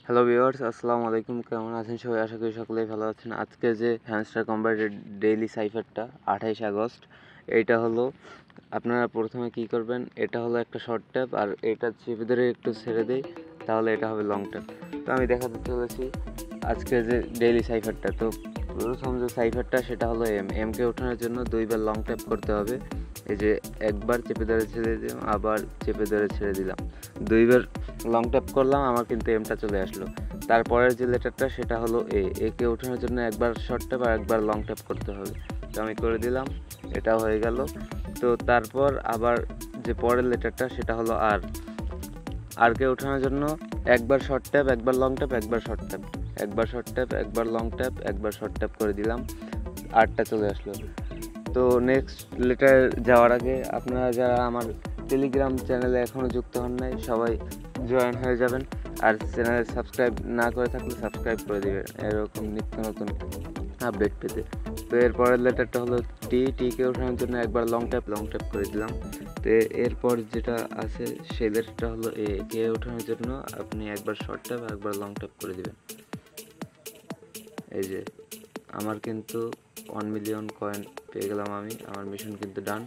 Hello viewers, আসসালামু আলাইকুম। কেমন আছেন সবাই? আশা করি সকলেই ভালো আছেন। আজকে যে হ্যামস্টার কম্বাটের ডেইলি সাইফারটা 28 আগস্ট, এইটা হলো আপনারা প্রথমে কি করবেন, এটা হলো একটা শর্ট ট্যাপ, আর এটা চেপে ধরে একটু ছেড়ে দেই, তাহলে এটা হবে লং ট্যাপ। তো আমি দেখাতে চলেছি আজকে যে ডেইলি সাইফারটা। তো প্রথম যে সাইফারটা সেটা হলো এমকে ওঠানোর জন্য 2বার লং ট্যাপ করতে হবে। এই যে একবার চেপে ধরে ছেড়ে দিলাম, আবার চেপে ধরে ছেড়ে দিলাম, 2বার লং ট্যাপ করলাম, আমার কিন্তু এমটা চলে আসলো। তারপরের যে লেটারটা সেটা হলো একে ওঠানোর জন্য একবার শর্ট ট্যাপ আর একবার লং ট্যাপ করতে হবে। তো আমি করে দিলাম, এটা হয়ে গেল। তো তারপর আবার যে পরের লেটারটা সেটা হলো আরকে ওঠানোর জন্য একবার শর্ট ট্যাপ, একবার লং ট্যাপ, একবার শর্ট ট্যাপ, একবার শর্ট ট্যাপ, একবার লং ট্যাপ, একবার শর্ট ট্যাপ করে দিলাম, আরটা চলে আসলো। তো নেক্সট লেটার যাওয়ার আগে আপনারা যারা আমার টেলিগ্রাম চ্যানেলে এখনও যুক্ত হন নাই, সবাই জয়েন হয়ে যাবেন। আর চ্যানেলে সাবস্ক্রাইব না করে থাকলে সাবস্ক্রাইব করে দেবেন এরকম নিত্য নতুন আপডেট পেতে। তো এরপরের লেটারটা হলো টিকে ওঠানোর জন্য একবার লং ট্যাপ করে দিলাম। তো এরপর যেটা আছে সেই লেটারটা হলো কে ওঠানোর জন্য আপনি একবার শর্ট ট্যাপ আর একবার লং ট্যাপ করে দিবেন। এই যে আমার কিন্তু 1 মিলিয়ন কয়েন পেয়ে গেলাম, আমার মিশন কিন্তু ডান।